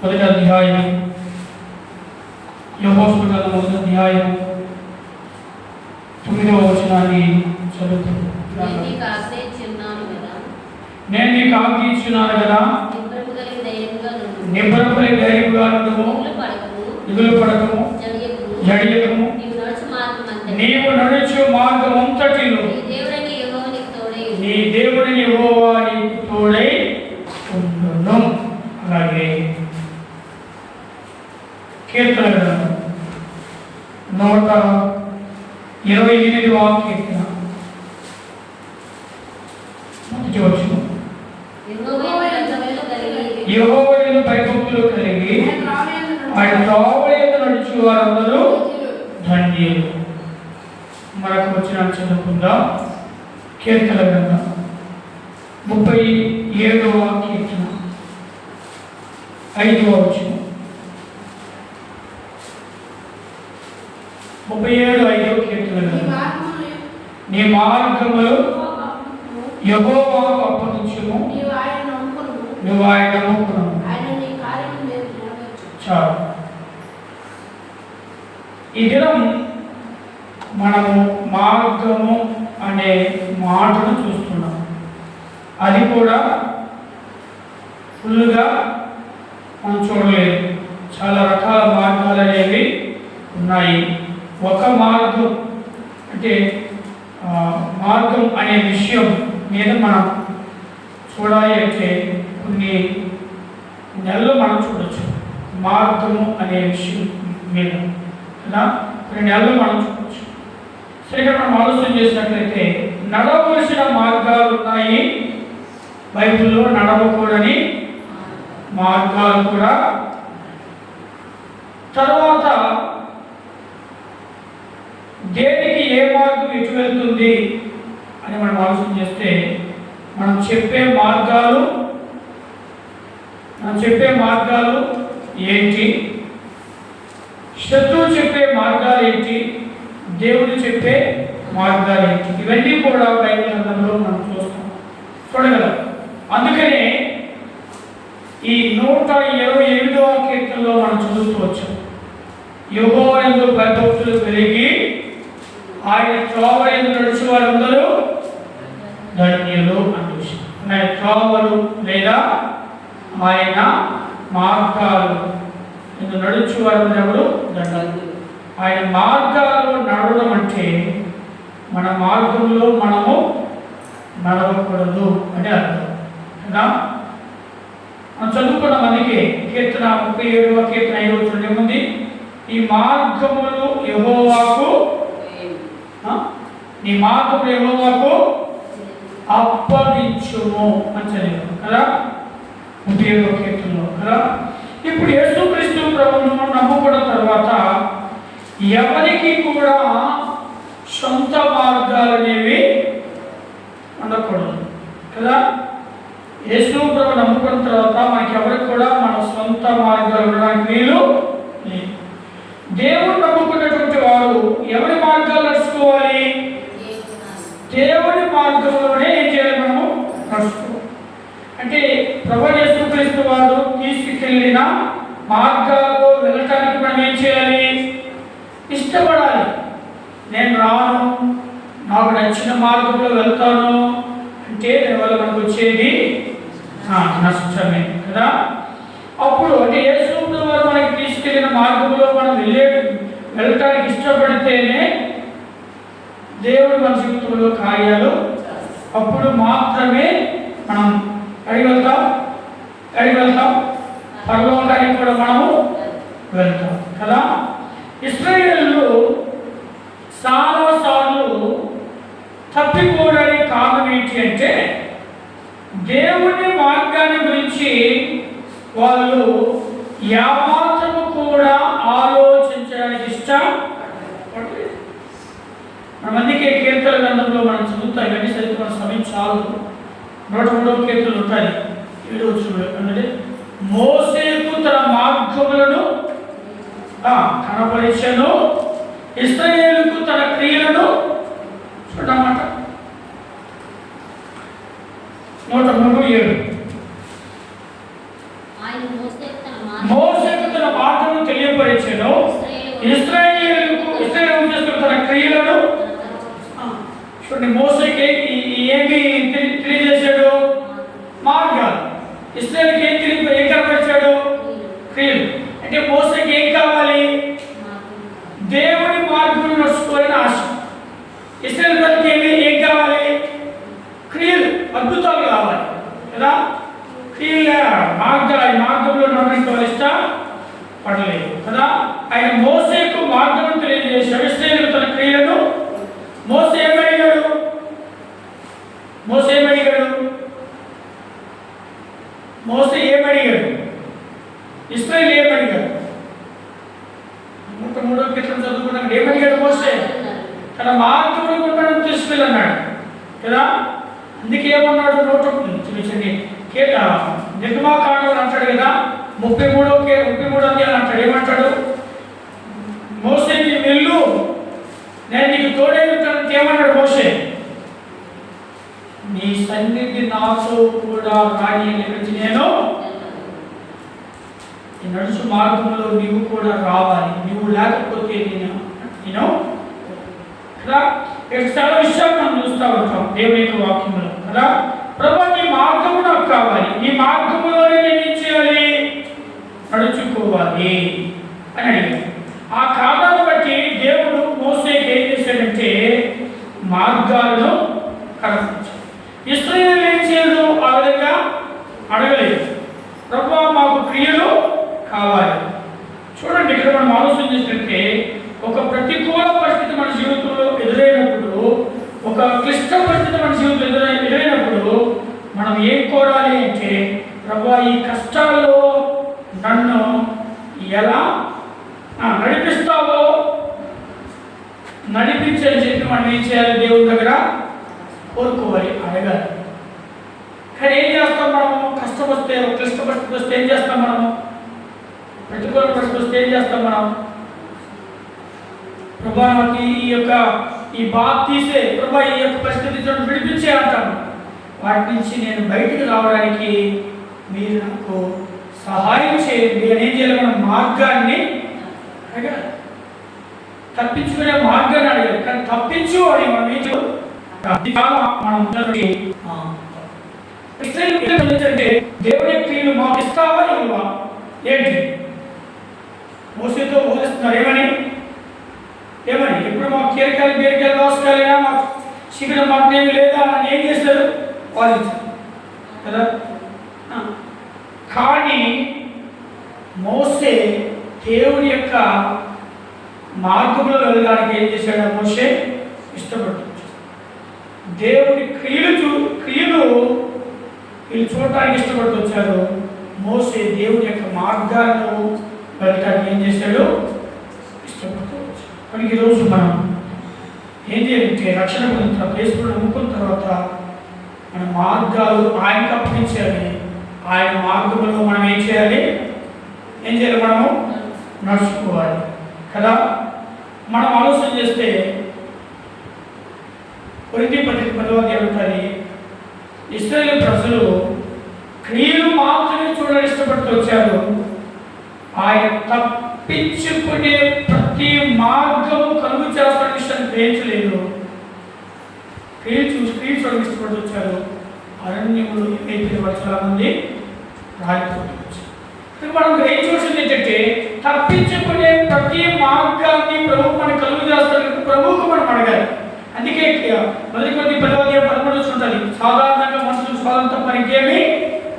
మొదటి అధ్యాయం యెహోషువ గ్రంథం మొదటి అధ్యాయం 9వ వచనాన్ని చదువుతాను. నేను నీకు ఆజ్ఞయించున్నాను కదా, నిబ్బరము కలిగి ధైర్యముగా నుండుము, దిగులు పడకము, జడియకము. నీవు నడుచు మార్గమంతటిలో నీ దేవుని యెహోవా నీకు తోడై ఉండును. అలాగే కీర్తన గ్రంథం 128వ కీర్తన మొదటి వచనం. యెహోవా యందు భయభక్తులు కలిగి ఆయన త్రోవల యందు నడుచు వారందరూ ధన్యులు. మరొక వచనాన్ని చదువుకుందాం. కీర్తన గ్రంథం 37వ కీర్తన 5వ వచనం. 37:5 కీర్తన గ్రంథం. నీ మార్గములు యెహోవాకు అప్పగించుము, నువ్వు ఆయన నమ్ముకును. చాలు. ఈ దినం మనము మార్గము అనే మాటను చూస్తున్నాం. అది కూడా ఫుల్గా మనం చూడలేదు. చాలా రకాల మార్గాలు అనేవి ఉన్నాయి. ఒక మార్గం అంటే మార్గం అనే విషయం మీద మనం చూడాలి అంటే కొన్ని నెలలు మనం చూడొచ్చు. మార్గము అనే విషయం మీద కదా కొన్ని నెలలు మనం చూడవచ్చు. సో ఇక్కడ మనం ఆలోచన చేసినట్లయితే నడవలసిన మార్గాలు ఉన్నాయి, బైబిల్లో నడవకూడని మార్గాలు కూడా. తర్వాత దేనికి ఏ మార్గం ఎటు వెళ్తుంది అని మనం ఆలోచన చేస్తే మనం చెప్పే మార్గాలు ఏంటి, శత్రువు చెప్పే మార్గాలు ఏంటి, దేవుడు చెప్పే మార్గాలు ఏంటి, ఇవన్నీ కూడా బైబిల్ గ్రంథంలో మనం చూడగలం. అందుకనే ఈ 128వ కీర్తనలో మనం చదువుతూ వచ్చాం. యెహోవా యందు భయభక్తులు కలిగి ఆయన త్రోవ యందు నడుచు వారందరూ ధన్యులు అనే విషయం. ఆయన త్రోవలు లేదా ఆయన మార్గాలు నడుచు వారందరూ ధన్యులు. ఆయన మార్గాలు నడవడం అంటే మన మార్గంలో మనము నడవకూడదు అని అర్థం కదా. మనం చదువుకున్న మనకి కీర్తన 37వ కీర్తన 5వ వచనం ఏముంది? ఈ మార్గములు యెహోవాకు, నీ మార్గములు యెహోవాకు అప్పగించుము అని చదివాం కదా 37వ కీర్తనలో కదా. ఇప్పుడు యేసుక్రీస్తు ప్రభువును నమ్ముకున్న తర్వాత ఎవరికి కూడా సొంత మార్గాలు అనేవి ఉండకూడదు కదా. యేసు ప్రభు నమ్ముకున్న తర్వాత మనకి ఎవరికి కూడా మన సొంత మార్గాలు ఉండడానికి వీలు లేదు. దేవుడు నమ్ముకున్నటువంటి వారు ఎవరి మార్గాలు నడుచుకోవాలి? దేవుడి మార్గంలోనే ఏం చేయాలి? మనము నడుచుకోవాలి. అంటే ప్రభు యేసుక్రీస్తు వారు తీసుకెళ్ళిన మార్గాల్లో వెళ్ళటానికి మనం ఏం చేయాలి? ఇష్టపడాలి. నేను రాను, నాకు నచ్చిన మార్గంలో వెళ్తాను అంటే దానివల్ల మనకు వచ్చేది నష్టమే కదా. అప్పుడు అంటే యేసు వారు మనకి తీసుకెళ్ళిన మార్గంలో మనం వెళ్ళటానికి ఇష్టపడితేనే దేవుడు మన జీవితంలో కార్యాలు అప్పుడు మాత్రమే మనం అడిగి వెళ్తాం పరలోకానికి కూడా మనము వెళ్తాం కదా. ఇశ్రాయేలు చాలాసార్లు తప్పిపోవడానికి కారణం ఏంటి అంటే దేవుని మార్గాన్ని గురించి వాళ్ళు ఏమాత్రము కూడా ఆలోచించడానికి ఇష్టపడలేదు. మనం అందుకే కీర్తన గ్రంథంలో మనం చదువుతాం. ఇవన్నీ సరిగ్గా మన సమయం చాలు. 103వ కీర్తనలు ఉంటాయి. 7వ వచనంలో అంటే మోసేకు తన మార్గములను కనపరిచెను, ఇశ్రాయేలుకు తన క్రియలను చూడమాట. 137 ఇశ్రాయేలుకి ఏం కనపరిచాడు? క్రియలు. అంటే మోసేకి ఏం కావాలి? దేవుని మార్గంలో నడుచుకోవాలని ఆశ. ఇశ్రాయేలు ప్రజలకి ఏం కావాలి? క్రియలు, అద్భుతాలు కావాలి కదా. క్రియల మార్గంలో నడవడానికి వాళ్ళు ఇష్టపడలేదు కదా. ఆయన మోసేకు మార్గం తెలియజేశాడు, ఇశ్రాయేలు తన క్రియలను. మోసే ఏమడిగాడు? మోసే ఏమడిగాడు? ఇశ్రాయేలు ఏమడిగాడు? 3వ కీర్తన చదువుకున్నాడు. ఏమడిగాడు మోసే? తన మార్గంలో ఉండడం తీసుకెళ్ళన్నాడు కదా. అందుకే ఏమన్నాడు? చూపించండి, నిర్గమాకాండం అంటాడు కదా, 33వ అధ్యాయం అంటాడు. ఏమంటాడు? మోసే నీవు వెళ్ళు, నేను నీకు తోడై ఉంటాను. ఏమన్నాడు మోసే? నీ సన్నిధి నాతో కూడా రాని గురించి నేను నడుచు మార్గంలో నీవు కూడా రావాలి. నువ్వు లేకపోతే నేను కదా. చాలా విషయాలు మనం చూస్తూ ఉంటాం దేవుని యొక్క వాక్యంలో కదా. ప్రభు నీ మార్గము నాకు కావాలి, నీ మార్గములోనే నేను ఏం చేయాలి? నడుచుకోవాలి అని అడిగాడు. ఆ కారణాన్ని బట్టి దేవుడు మోసేకి ఏం చేశాడంటే మార్గాలను కనపరిచాడు. ఇశ్రాయేలు ఏం చేయదు? ఆ విధంగా అడగలేదు, ప్రభు మాకు క్రియలు కావాలి. చూడండి, ఇక్కడ మనం ఆలోచన చేసినట్టే ఒక ప్రతికూల పరిస్థితి మన జీవితంలో ఎదురైనప్పుడు, ఒక క్లిష్ట పరిస్థితి మన జీవితంలో ఎదురైనప్పుడు మనం ఏం కోరాలి అంటే, ప్రభు ఈ కష్టాల్లో నన్ను ఎలా నడిపిస్తావో నడిపించని చెప్పి మనం ఏం చేయాలి? దేవుని దగ్గర కోరుకోవాలి, అడగాలి. కానీ ఏం చేస్తాం మనము? కష్టం వస్తే, క్లిష్ట పరిస్థితి వస్తే ఏం చేస్తాం మనము? ప్రతికూల పరిస్థితి వస్తే ఏం చేస్తాం మనం? ప్రభా నాకు ఈ బాధ తీసే, ప్రభా ఈ యొక్క పరిస్థితి విడిపించే అంటాను. వాటి నుంచి నేను బయటికి రావడానికి మీరు నాకు సహాయం చేయండి. నేనేం చేయాలి? మన మార్గాన్ని అడగాలి, తప్పించుకునే మార్గాన్ని అడగాలి. కానీ తప్పించు అని మనం ఏం చేయాలి? మనం దేవుని క్రియలు మాకు ఇస్తావా ఇవ్వవా? ఏంటి మోసేతో బోధిస్తున్నారు? ఏమని ఎప్పుడు మాకు బీరకాయలు దోసకాయలైనా మాకు శిఖరం మాకు ఏమి లేదా అని ఏం చేస్తారు? వాదించారు కదా. కానీ మోసే దేవుడి యొక్క మార్గంలో వెళ్ళడానికి ఏం చేశాడు? మోసే ఇష్టపడుతుంది. దేవుడి క్రియలు వీళ్ళు చూడటానికి ఇష్టపడుతూ వచ్చారు. మోసే దేవుడి యొక్క మార్గాలను వెళ్ళటానికి ఏం చేశాడు? ఇష్టపడుతూ వచ్చాడు. కానీ ఈరోజు మనం ఏం చేయాలంటే, రక్షణ పొందిన తర్వాత, యేసుని నమ్ముకున్న తర్వాత మన మార్గాలు ఆయనకు అప్పగించాలి. ఆయన మార్గంలో మనం ఏం చేయాలి? మనము నడుచుకోవాలి కదా. మనం ఆలోచన చేస్తే కొరింథీ పత్రిక 10వ అధ్యాయం ఉంటుంది, ఇశ్రాయేలు ప్రజలు క్రియలు మాత్రమే చూడని ఇష్టపడుతూ వచ్చారు. ఆయన తప్పించుకునే ప్రతి మార్గము కలుగు చేస్తున్న విషయాన్ని గ్రహించలేదు. క్రియలు చూడని ఇష్టపడుతూ వచ్చారు. అరణ్యములు ఏమైతే చాలా మంది రాలిపోతూ వచ్చారు. మనం గ్రహించవలసింది ఏంటంటే, తప్పించుకునే ప్రతి మార్గాన్ని ప్రభు మనకు కలుగు చేస్తాడు. ప్రభువుకు మనం అడగాలి. అందుకే మొదటి కొద్ది 10వ అధ్యాయం 13 ఉంటుంది, సాధారణంగా మనుషులు స్వాతంత్రం మనకేమీ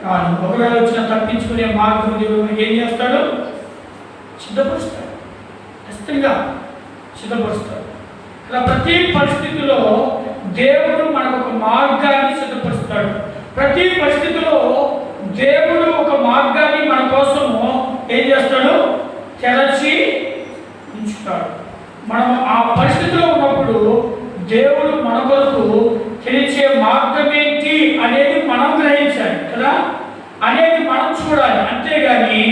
కాదు. ఒకవేళ వచ్చిన తప్పించుకునే మార్గం దేవుడు ఏం చేస్తాడు? సిద్ధపరుస్తాడు, ఖచ్చితంగా సిద్ధపరుస్తాడు. ఇలా ప్రతి పరిస్థితిలో దేవుడు మనకు ఒక మార్గాన్ని సిద్ధపరుస్తాడు. ప్రతి పరిస్థితిలో దేవుడు ఒక మార్గాన్ని మన కోసము ఏం చేస్తాడు? తెరచి ఉంచుతాడు. మనం ఆ పరిస్థితిలో ఉన్నప్పుడు దేవుడు మన కొరకు తెలిసే మార్గం ఏంటి అనేది మనం గ్రహించాలి కదా, అనేది మనం చూడాలి. అంతేగాని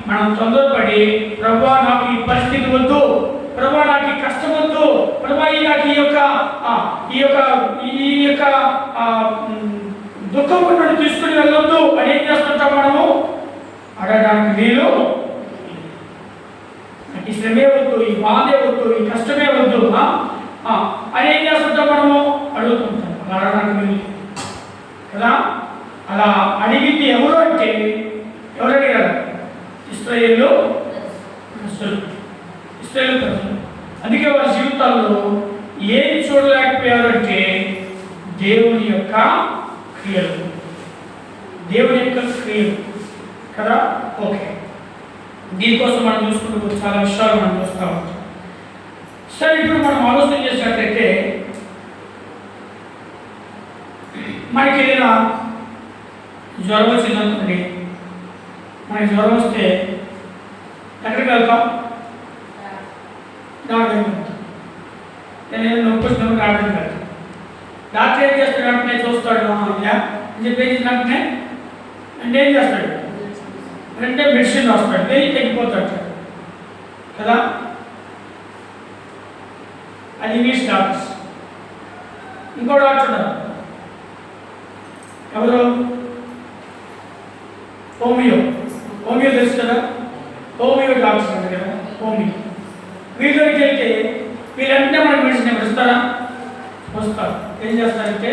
మనం తొందరపడి ప్రభువా నాకు ఈ పరిస్థితి వద్దు, ప్రభువా నాకు ఈ కష్టం వద్దు, ప్రభువా నాకు ఈ యొక్క దుఃఖం నుండి తీసుకుని వెళ్ళొద్దు అని ఏం చేస్తుంటాం మనము? అడగడానికి వీలు. నాకు ఈ శ్రమే వద్దు, ఈ బాధే వద్దు, ఈ కష్టమే వద్దు అని ఏం చేస్తుంటాం మనము? అడుగుతుంటాం. అలా అడగడానికి వీలు కదా. అలా అడిగింది ఎవరు అంటే ఎవరు అడిగారు? ఇశ్రాయేలు ప్రజలు. ఇశ్రాయేలు ప్రజలు. అందుకే వారి జీవితాల్లో ఏది చూడలేకపోయారు అంటే దేవుని యొక్క క్రియలు, దేవుని యొక్క క్రియలు కదా. ఓకే, దీనికోసం మనం చూసుకుంటూ చాలా విషయాలు మనం చూస్తూ ఉంటాం. సరే, ఇప్పుడు మనం ఆలోచన చేసినట్లయితే మనకి ఏదైనా జ్వరం వచ్చిందనుకోండి, మనకి జ్వరం వస్తే ఎక్కడికి వెళ్తాం? డాక్టర్కి వెళ్తాం. నేను నొప్పి వచ్చినప్పుడు డాక్టర్కి వెళ్తాం. డాక్టర్ ఏం చేస్తాడు? వెంటనే చూస్తాడు అని చెప్పి ఏం చేసినట్టునే అంటే ఏం చేస్తాడు? వెంటనే మెడిసిన్ రాస్తాడు, వెయ్యి తగ్గిపోతాడు కదా. అది ఇంగ్లీష్ డాక్టర్స్. ఇంకో డాక్టర్ ఉన్నారు, ఎవరు? హోమియో. హోమియో తెలుసు కదా, హోమియో డాక్టర్స్ అంటారు కదా, హోమియో. వీళ్ళకి వెళ్తే వీళ్ళంటే మనకి మెడిసిన్ ఏమి ఇస్తారా? వస్తారు. ఏం చేస్తారంటే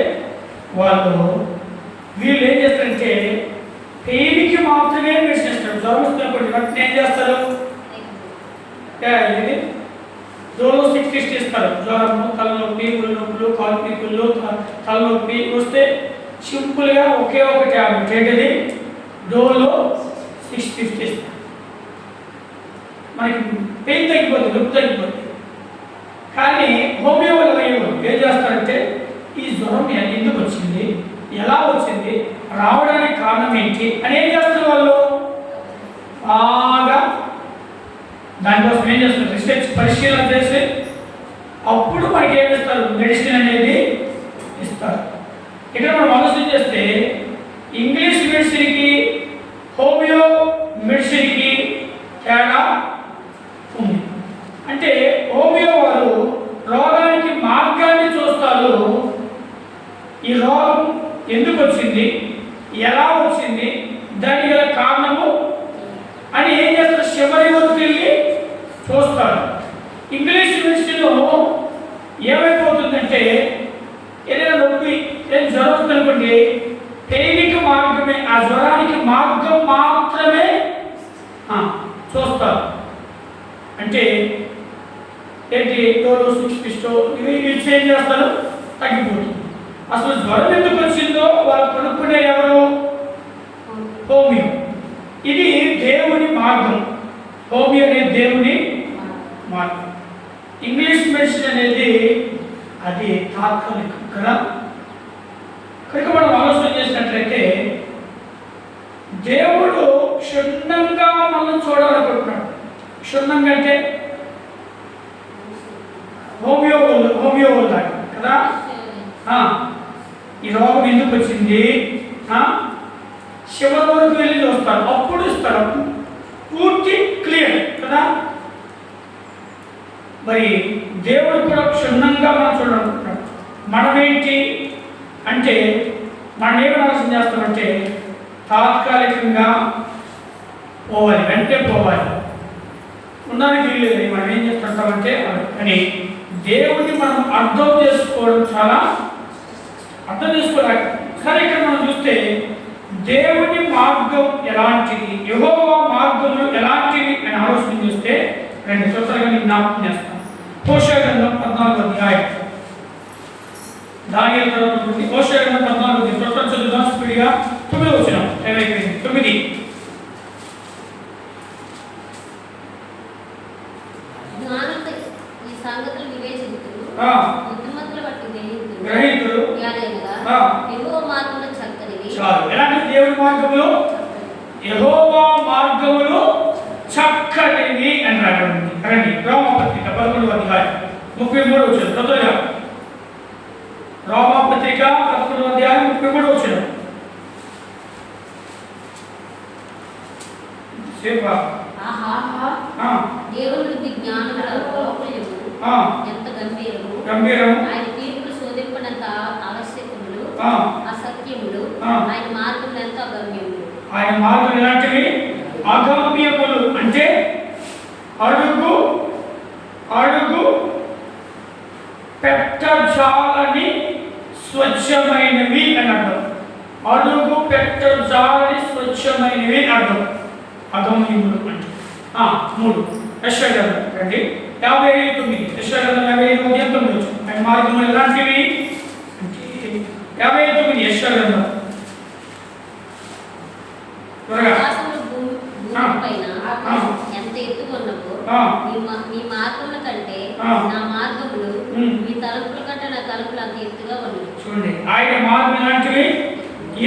వీళ్ళు ఏం చేస్తారంటే పెయిన్కి మాత్రమే మెడిసిన్ ఇస్తారు. జ్వరం వస్తున్నప్పుడు వెంటనే ఏం చేస్తారు? ఇది డోలో 60 ఇస్తారు. జ్వరము, తలనొప్పి, ఒళ్ళు నొప్పులు, కాలు పీకులు, తలనొప్పి వస్తే సింపుల్గా ఒకే ఒక ట్యాబ్లెట్ ఏంటిది? డోలో 650 ఇస్తారు. మనకి పెయిన్ తగ్గిపోతుంది, నొప్పి తగ్గిపోతుంది. కానీ హోమియో వాళ్ళు ఏం చేస్తారంటే ఈ జ్వరం ఎందుకు వచ్చింది, ఎలా వచ్చింది, రావడానికి కారణం ఏంటి అని ఏం చేస్తారు వాళ్ళు? బాగా దానికోసం ఏం చేస్తారు? రీసెర్చ్, పరిశీలన చేసి అప్పుడు మనకి ఏమి ఇస్తారు? మెడిసిన్ అనేది ఇస్తారు. ఇక్కడ మనం ఆలోచన చేస్తే ఇంగ్లీష్ మెడిసిన్కి హోమియో మెడిసిన్కి తేడా ఉంది. అంటే హోమియో వారు రోగానికి మార్గాన్ని చూస్తారు. ఈ రోగం ఎందుకు వచ్చింది, ఎలా వచ్చింది, దానికి గల కారణము అని ఏం చేస్తారు? చివరి వరకు వెళ్ళి చూస్తారు. ఇంగ్లీష్ మెడిసిన్ ఏమైపోతుందంటే ఏదైనా నొప్పి, ఏం జ్వరం వస్తుందనుకోండి, పెయిన్కి మార్గమే, ఆ జ్వరానికి మార్గం మాత్రమే చూస్తారు. అంటే ఏంటి? డోలో 650 ఇవి ఏం చేస్తారు? తగ్గిపోతుంది. అసలు జ్వరం ఎందుకు వచ్చిందో వాళ్ళు కనుక్కునే ఎవరు? హోమియో. ఇది దేవుని మార్గం. హోమియో అనేది దేవుని మార్గం. ఇంగ్లీష్ మెడిసిన్ అనేది అది తాత్కాలికం కదా. కనుక మనం ఆలోచన చేసినట్లయితే దేవుడు క్షుణ్ణంగా మనం చూడాలనుకుంటున్నాడు. క్షుణ్ణంగా అంటే హోమియో వాళ్ళు కదా. ఈ రోగం ఎందుకు వచ్చింది, చివరి వరకు వెళ్ళి చూస్తారు, అప్పుడు ఇస్తారు. పూర్తి క్లియర్ కదా. మరి దేవుడు కూడా క్షుణ్ణంగా మనం చూడాలనుకుంటున్నాడు. మనమేంటి అంటే మనం ఏమైనా ఆలోచన చేస్తామంటే తాత్కాలికంగా పోవాలి, వెంటనే పోవాలి, ఉండడానికి వీల్లేదు. మనం ఏం చేస్తుంటామంటే అని దేవుడిని మనం అర్థం చేసుకోవడం చాలా అర్థం చేసుకోవాలి. సరే, ఇక్కడ మనం చూస్తే దేవుని మార్గం ఎలాంటిది, యెహోవా మార్గములు ఎలాంటివి అని ఆలోచన చేస్తే 2 సంవత్సరాలుగా జ్ఞాపకం చేస్తాం. హోషేయ గ్రంథం 14వ అధ్యాయం. దానియేలు తర్వాత హోషేయ గ్రంథం 14వ అధ్యాయం చదువుదాం స్పీడ్గా. 9వ వచనం ఏమైపోయింది? 9. ఈ సంగతులు వివేచింతురు, బుద్ధిమంతుల బట్టి గ్రహింతురు. యెహోవా మార్గములు చక్కనివి. చాలు. ఎలాంటి దేవుని మార్గములు? యెహోవా మార్గములు చక్కనివి అని రాయబడింది. రండి, రోమాపత్రిక 11వ అధ్యాయం 33వ వచనం. తొందరగా రోమాపత్రిక 11వ అధ్యాయం 33వ వచనం. దేవుని జ్ఞానముల గోప్యము ఎంత గంభీరము, ఆయన తీర్పులు శోధింపనంత ఆవశ్యకములు, అసత్యములు, ఆయన మార్గములు ఎంత అగమ్యములు. ఆయన మార్గం ఎలాంటివి? అగమ్యములు అంటే అడుగు అడుగు పెట్టజాలని స్వచ్ఛమైనవి అని అర్థం. అడుగు పెట్టజాలని స్వచ్ఛమైనవి అర్థం. అగమ్యములు అంటే 3 యెషయా గ్రంథం రండి 59 యెషయా గ్రంథం 59 ఆయన మార్గములు ఎలాంటివి అంటే 59 యెషయా గ్రంథం త్వరగా పైన ఎంత ఎత్తుగా ఉన్నదో మీ మార్గముల కంటే నా మార్గములు మీ తలుపుల కంటే నా తలుపులు అంత ఎత్తుగా ఉన్నాయి. చూడండి ఆయన మార్గం ఎలాంటివి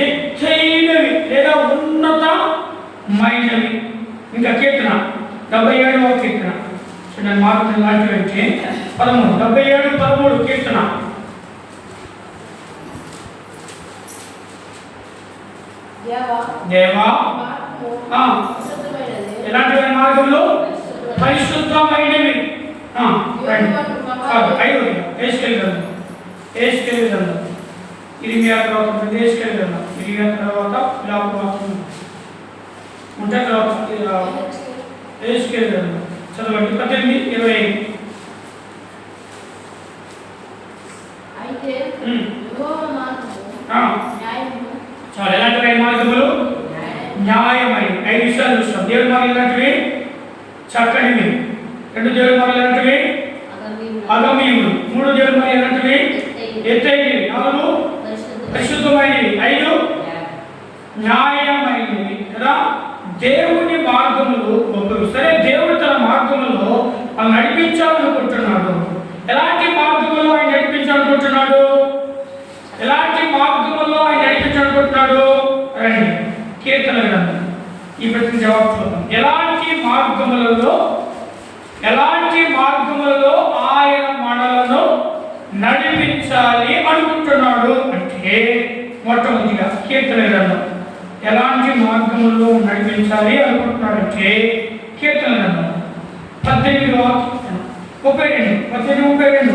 ఎత్తైనవి లేదా ఉన్నతమైనవి. ఇంకా కీర్తన 77వ కీర్తన చూడండి మార్గం ఎలాంటివి అంటే 77 కీర్తన దేవా ఎలాంటి మార్గంలో పరిశుద్ధమైనవి. ఇరిమియా తర్వాత ఇరిమియా తర్వాత చదవండి 18:25. చాలా ఎలాంటి మార్గములు న్యాయమైన 5 విషయాలు చూస్తాం. దేవుడి మార్గం ఎలాంటివి చక్కనివి. 2 దేవుడి మార్గం ఎలాంటివి అగమ్యములు. 3 దేవుడి మార్గం ఎలాంటివి ఎత్తైనవి. 4 పరిశుద్ధమైనవి. 5 న్యాయమైనవి కదా. దేవుని మార్గములు గొప్పవి. సరే దేవుడు తన మార్గములో ఆయన నడిపించాలనుకుంటున్నాడు. ఎలాంటి మార్గములో ఆయన నడిపించాలనుకుంటున్నాడు? ఎలాంటి మార్గములో ఆయన నడిపించాలనుకుంటున్నాడు? రండి కీర్తన గ్రంథం ఈ ప్రశ్న జవాబు చూద్దాం. ఎలాంటి మార్గములలో ఆయన మనలను నడిపించాలి అనుకుంటున్నాడు అంటే మొట్టమొదటిగా కీర్తన గ్రంథం ఎలాంటి మార్గములలో నడిపించాలి అనుకుంటున్నాడంటే కీర్తన గ్రంథం 18వ కీర్తన 32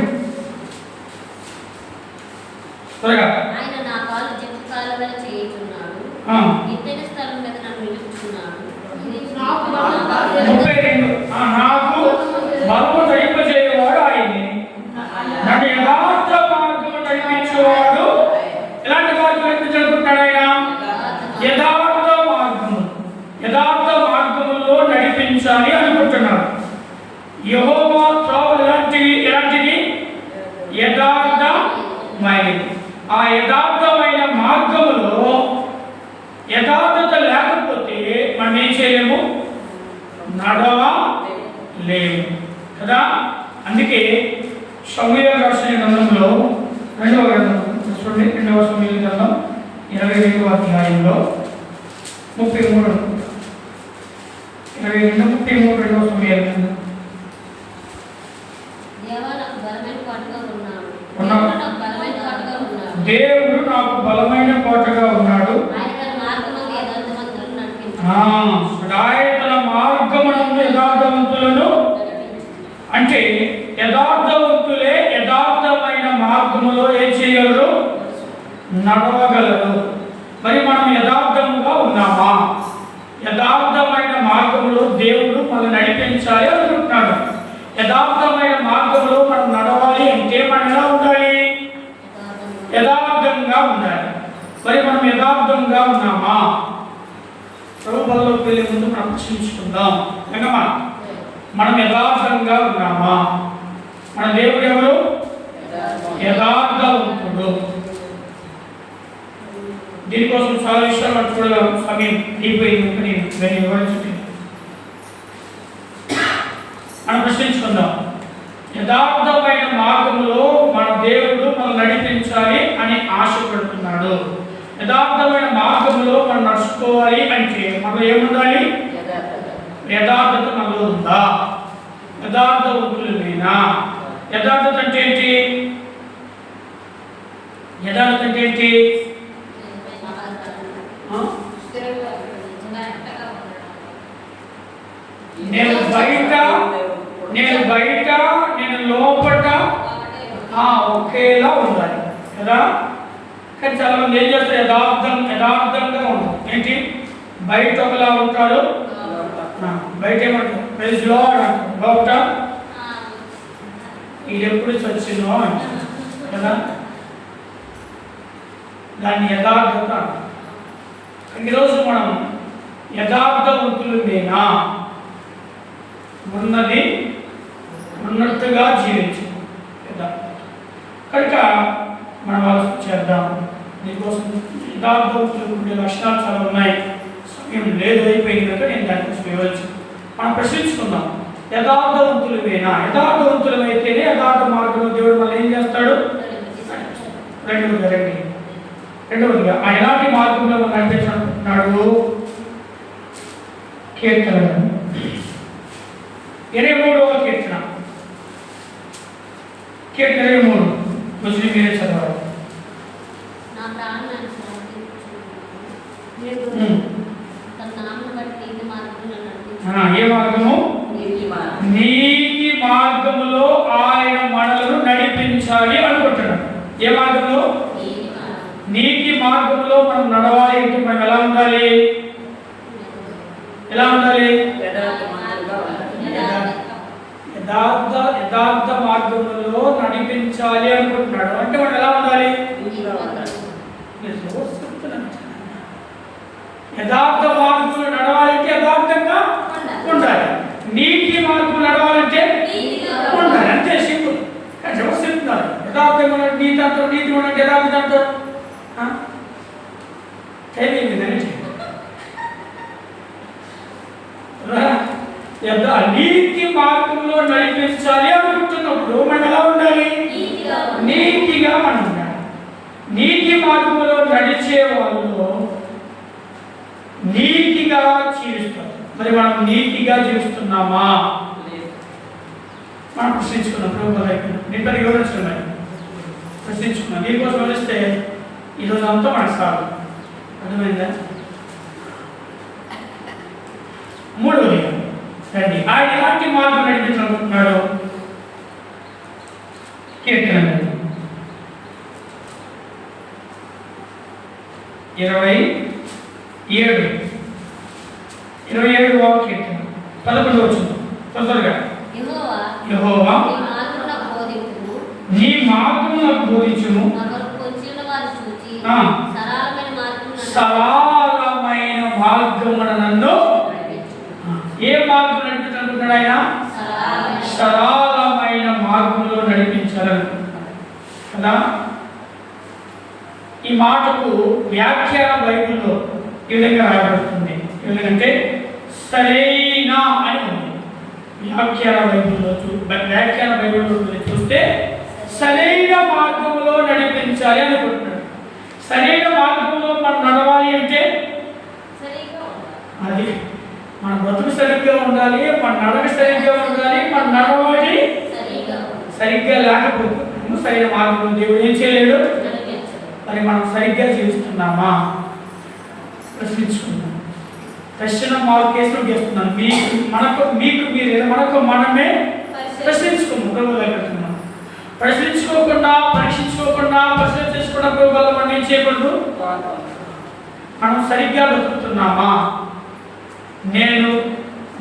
త్వరగా. ఆయన నా కాలు జింకకాలుగా చేయుచున్నాడు, ఎత్తైన స్థలం మీద నన్ను నిలుపుచున్నాడు. 32 నాకు బలము ధరింపజేయవాడు ఆయనే, నన్ను యథార్థ మార్గము నడిపించేవాడు. ఎలాంటి మార్గం నడిపించాలనుకుంటున్నాడు ఆయన? యథార్థ మార్గములో నడిపించాలి అనుకుంటున్నాడు. యెహోవా త్రోవ ఎలాంటిది యథార్థమైనది. ఆ యథార్థమైన మార్గములో యథార్థత లేకపోతే మనం ఏం చేయలేము, నడవలేము కదా. అందుకే సమూయేలు రాసిన గ్రంథంలో 2వ గ్రంథం చూడండి, 2వ సమూయేలు గ్రంథం 22వ అధ్యాయంలో 33 2వ సమూయేలు గ్రంథం. దేవుడు నాకు బలమైన కోటగా ఉన్నాడు, ఆయన తన మార్గమునందు యథార్థవంతులను అంటే యథార్థవంతులే యథార్థమైన మార్గములో ఏం చేయగలరు? నడవగలరు. మరి మనం యథార్థముగా ఉన్నామా? యథార్థమైన మార్గములో దేవుడు మనల్ని నడిపించాలి అనుకుంటున్నాడు. యథార్థమైన మార్గంలో మనం నడవాలి అంటే మనం ఎలా ఉండాలి? యథార్థంగా ఉండాలి. మరి మనం యథార్థంగా ఉన్నామా? ప్రభువులోకి వెళ్ళే ముందు మనం ప్రశ్నించుకుందాం. వినమా, మనం యథార్థంగా ఉన్నామా? మన దేవుడు ఎవరు? యథార్థవంతుడు. దీనికోసం చాలా విషయాలు మనం చూడగలం. సమయం అయిపోయింది, నేను దాన్ని వివరించుకుంటాను. మనం ప్రశ్నించుకుందాం. యథార్థమైన మార్గంలో మన దేవుడు మనం నడిపించాలి అని ఆశపడుతున్నాడు. యథార్థమైన మార్గంలో మనం నడుచుకోవాలి అంటే మనలో ఏముండాలి? యథార్థత మనలో ఉందా? యథార్థవంతులమేనా? యథార్థత అంటే ఏంటి? యథార్థత అంటే ఏంటి? నేను బయట నేను లోపట ఒకేలా ఉండాలి కదా. కానీ చాలా మంది ఏం చేస్తారు? యథార్థంగా ఉంటారు. ఏంటి? బయట ఒకలా ఉంటాడు, బయట ఏమంటారు? ప్రైజ్ లార్డ్ అంటారు, లోపట ఇది ఎప్పుడు చచ్చిందో అంటారు కదా. దాన్ని యథార్థత ఈరోజు మనం యథార్థవంతులమేనా, ఉన్నది ఉన్నట్టుగా జీవించు కనుక మనం ఆలోచన చేద్దాం. దీనికోసం యథార్థవంతులకు ఉండే లక్షణాలు చాలా ఉన్నాయి. సమయం లేదు, అయిపోయింది కనుక నేను దానికోసం వివరించాను. మనం ప్రశ్నించుకుందాం, యథార్థవంతులమేనా? యథార్థవంతులమైతేనే యథార్థ మార్గంలో దేవుడు మనం ఏం చేస్తాడు? రెండవదిగా ఆ ఎలాంటి మార్గంలో మనం నడిపించాలనుకుంటున్నాడు? కీర్తన 23వ కీర్తన 23 ముస్లిం మీరే చదవాలి. ఏ మార్గము? నీతి మార్గములో ఆయన మనలను నడిపించాలి అనుకుంటున్నాడు. ఏ మార్గంలో? నీతి మార్గంలో మనం నడవాలి అంటే మనం ఎలా ఉండాలి? యథార్థ మార్గంలో నడిపించాలి అనుకుంటున్నాడు అంటే మనం ఎలా ఉండాలి? యథార్థ మార్గంలో నడవాలంటే యథార్థంగా ఉండాలి. నీతి మార్గంలో నడవాలంటే ఉండాలి. అంతే సింపుల్. చెప్తున్నారు యథార్థంగా నీతి అంటారు, నీతి ఉండంటే యథార్థం అంటారు. నీతి మార్గంలో నడిపించాలి అనుకుంటున్నప్పుడు మనం ఎలా ఉండాలి? నీతిగా మనం ఉండాలి. నీతి మార్గంలో నడిచే వాళ్ళు నీతిగా జీవిస్తారు. మరి మనం నీతిగా జీవిస్తున్నామా? మనం ప్రశ్నించుకున్నాం. ప్రభుత్వం అయిపోయినా నిన్న వివరించుకున్నాయి, ప్రశ్నించుకున్నాం. దీనికోసం వివరిస్తే ఈరోజు అంతా మనకు సాగు. అర్థమైందా? మూడవది రండి, ఆయన ఎలాంటి మార్గం నడిపించాలనుకుంటున్నాడు? కీర్తన 27వ కీర్తన 11వ వచనం తొందరగా. యెహోవా నీ మార్గమును నాకు బోధించుము, సరళమైన మార్గమున నన్ను. ఏ మార్గం నడిపించాలనుకుంటున్నాడు ఆయన? సరళమైన మార్గంలో నడిపించాలనుకుంటున్నాడు కదా. ఈ మాటకు వ్యాఖ్యాన బైబిల్లో ఈ విధంగా రాయబడుతుంది. ఎందుకంటే సరైన అని ఉంది. వ్యాఖ్యాన బైబిల్లో చూస్తే సరైన మార్గంలో నడిపించాలి అనుకుంటున్నాడు. సరైన మార్గంలో మనం నడవాలి అంటే అది మన బ్రతుకు సరిగ్గా ఉండాలి, మన నడక సరిగ్గా ఉండాలి, మన నడవడి సరిగ్గా లేకపోతే సరైన మార్గంలో దేవుడు ఏం చేయలేడు. మరి మనం సరిగ్గా జీవిస్తున్నామా? ప్రశ్నించుకుందాం. ప్రశ్న మార్కేశ్వరం చేస్తున్నాం. మనమే ప్రశ్నించుకున్నాం. ప్రభువులు అయిపోతున్నాం. ప్రశ్నించుకోకుండా, పరీక్షించుకోకుండా, ప్రశ్న చేసుకోవడం వల్ల మనం ఏం చేయకూడదు. మనం సరిగ్గా బతుకుతున్నామా? నేను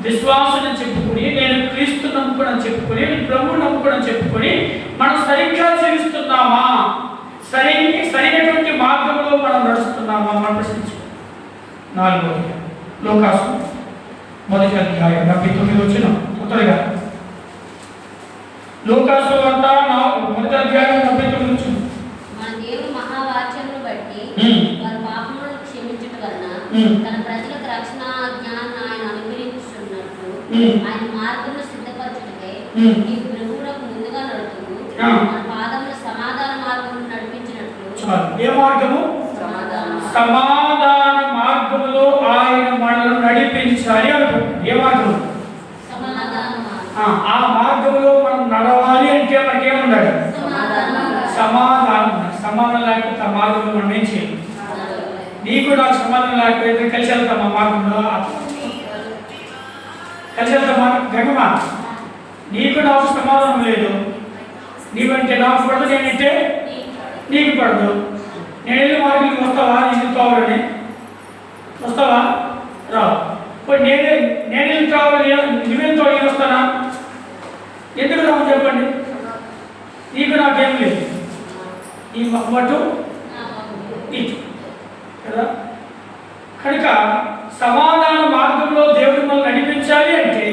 విశ్వాసం చెప్పుకొని, నేను క్రీస్తు నమ్ముకోవడం చెప్పుకొని, ప్రభువు నమ్ముకోవడం చెప్పుకొని మనం సరిగ్గా జీవిస్తున్నామా? సరైనటువంటి మార్గంలో మనం నడుస్తున్నామా? మనం ప్రశ్నించుకోవాలి. 4వది లోకాసు 1:49 ఉత్తరగా. లోకాసు వార్త 1:49. మన దేవుడు మహావాక్యమును బట్టి వారి పాపములను క్షమించుట వలన తన ప్రజలకు రక్షణ జ్ఞానాన్ని ఆయన అనుగ్రహించుచున్నట్లు ఆయన మార్గమును సిద్ధపరచుటకై నీవు ప్రభువునకు ముందుగా నడుతుము. మన పాదములు సమాధాన మార్గమును నడిపించినట్లు. ఏ మార్గము? సమాధాన మార్గములో ఆయన మనల్ని నడిపించాలి అనుకుంటున్నాడు. ఏ మార్గము? ఆ మార్గంలో మనం నడవాలి అంటే మనకేముండాలి? సమాధానం. సమాధానం లేకపోతే ఆ మార్గంలో మనం ఏం చేయాలి? నీకు నాకు సమాధానం లేకపోతే కలిసి వెళ్తాం ఆ మార్గంలో. కలిసి వెళ్తామా? గంగమా నీకు నాకు సమాధానం లేదు. నీవంటే నాకు పడదు, నేనంటే నీకు పడదు. నేను వెళ్ళి మార్గంలోకి వస్తావా? నేను కావాలని వస్తావా? రావు. పోయి నేను కావాలి, నువ్వెంతో నేను వస్తానా? ఎందుకు రావు చెప్పండి? నీకు నాకేం లేదు. ఈ మటు ఇటు కదా. సమాధాన మార్గంలో దేవుడు మనల్ని నడిపించాలి అంటే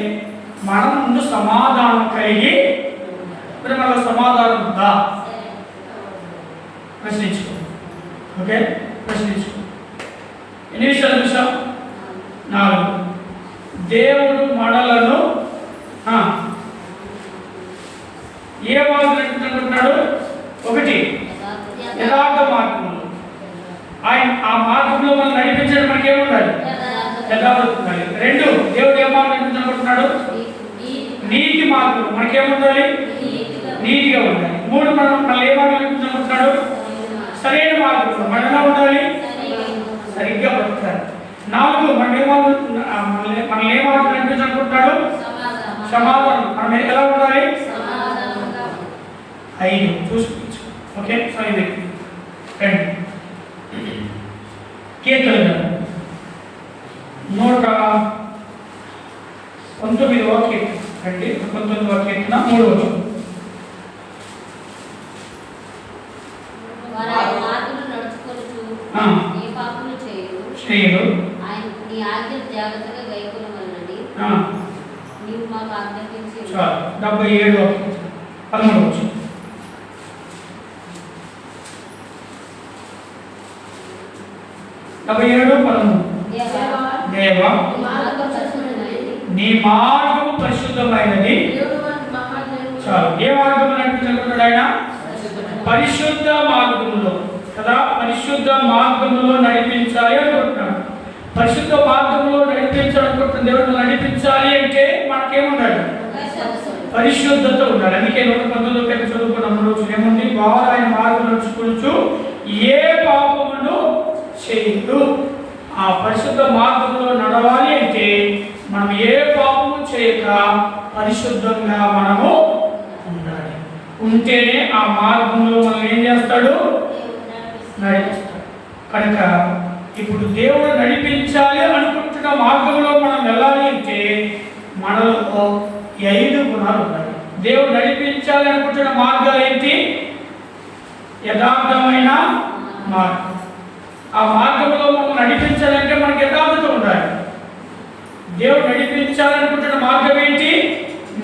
మనం ముందు సమాధానం కలిగి మరి మనకు సమాధానం ఉందా ప్రశ్నించుకో. ఓకే, ప్రశ్నించుకో. ఎన్ని విషయాలు చూసాం? 4. దేవుడు మనలను ఏ మార్గం నడిపించాలనుకుంటున్నాడు? 1, యథార్థ మార్గంలో. ఆయన ఆ మార్గంలో మనం నడిపించడం మనకి ఏముండాలి? యథార్థత ఉండాలి. 2, దేవుడు ఏ మార్గం నడిపించాలనుకుంటున్నాడు? నీతి మార్గం. మనకేముండాలి? నీతిగా ఉండాలి. 3, మనం ఏ మార్గం నడిపించాలనుకుంటున్నాడు? సరైన మార్గంలో. మనం ఎలా ఉండాలి? సరిగ్గా బతకాలి. 4, మనం ఏ మార్గం నడిపించాలనుకుంటున్నాడు? సమాధానం. మనం ఎలా ఉండాలి? 5 చూసుకోవచ్చు. ఓకే, సో ఇది రండి. కీర్తన 119వ కీర్తన రండి. 119వ కీర్తన 3వ వచనం. చేయరు ఆయన నీ ఆజ్ఞలు జాగ్రత్తగా గైకొనవలెనని నీవు మాకు ఆజ్ఞాపించి. 77వ కీర్తన 13వ వచనం. 77:13. దేవా నీ మార్గము పరిశుద్ధమైనది. చాలు. ఏ మార్గం నడిపించాలనుకుంటాడు ఆయన? పరిశుద్ధ మార్గంలో కదా. పరిశుద్ధ మార్గంలో నడిపించాలి అనుకుంటున్నాడు. పరిశుద్ధ మార్గంలో నడిపించాలనుకుంటున్న దేవుడు నడిపించాలి అంటే మనకేముండాలి? పరిశుద్ధత ఉండాలి. అందుకే 119 చదువుకున్న రోజు ఏముంది? వారు ఆయన మార్గం నడుచుకోవచ్చు, ఏ పాపమును చేయదు. ఆ పరిశుద్ధ మార్గంలో నడవాలి అంటే మనం ఏ పాపము చేయక పరిశుద్ధంగా మనము ఉండాలి. ఉంటేనే ఆ మార్గంలో మనం ఏం చేస్తాడు? నడిపిస్తాడు. కనుక ఇప్పుడు దేవుడు నడిపించాలి అనుకుంటున్న మార్గంలో మనం వెళ్ళాలి అంటే మనలో 5 గుణాలు ఉన్నాయి. దేవుడు నడిపించాలి అనుకుంటున్న మార్గాలు ఏంటి? యథార్థమైన మార్గం. ఆ మార్గంలో మనం నడిపించాలంటే మనకి యథార్థత ఉండాలి. దేవుడు నడిపించాలనుకుంటున్న మార్గం ఏంటి?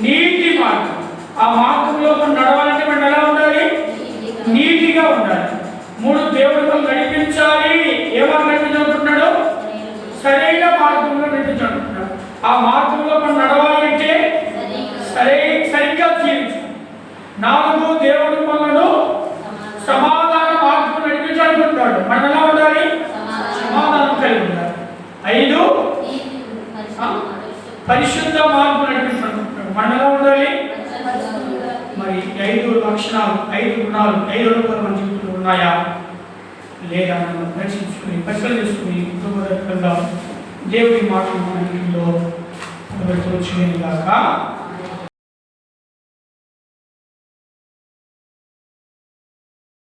నీతి మార్గం. ఆ మార్గంలో మనం నడవాలంటే మనం ఎలా ఉండాలి? నీతిగా ఉండాలి. 3, దేవుడు మనం నడిపించాలి. ఏ మార్గం నడిపించాలనుకుంటున్నాడు? సరైన మార్గంలో నడిపించాలనుకుంటున్నాడు. ఆ మార్గంలో మనం నడవాలి అంటే సరిగ్గా జీవించాలి. 4, దేవుడు మనను సమాధాన మార్గం నడిపించాలనుకుంటున్నాడు. మనం ఎలా ఉండాలి? సమాధానం కలిగి ఉండాలి. 5, పరిశుద్ధ మార్గం నడిపించాలనుకుంటున్నాడు. మనం ఎలా ఉండాలి? మరి 5 లక్షణాలు, 5 గుణాలు, 5 రూపాయలు మన జీవితంలో ఉన్నాయా లేదా మనం పరీక్షించుకుని పరిశీలన చేసుకుని వెళ్దాం. దేవుడి మాటలు మన ఇంట్లో వచ్చేగాక.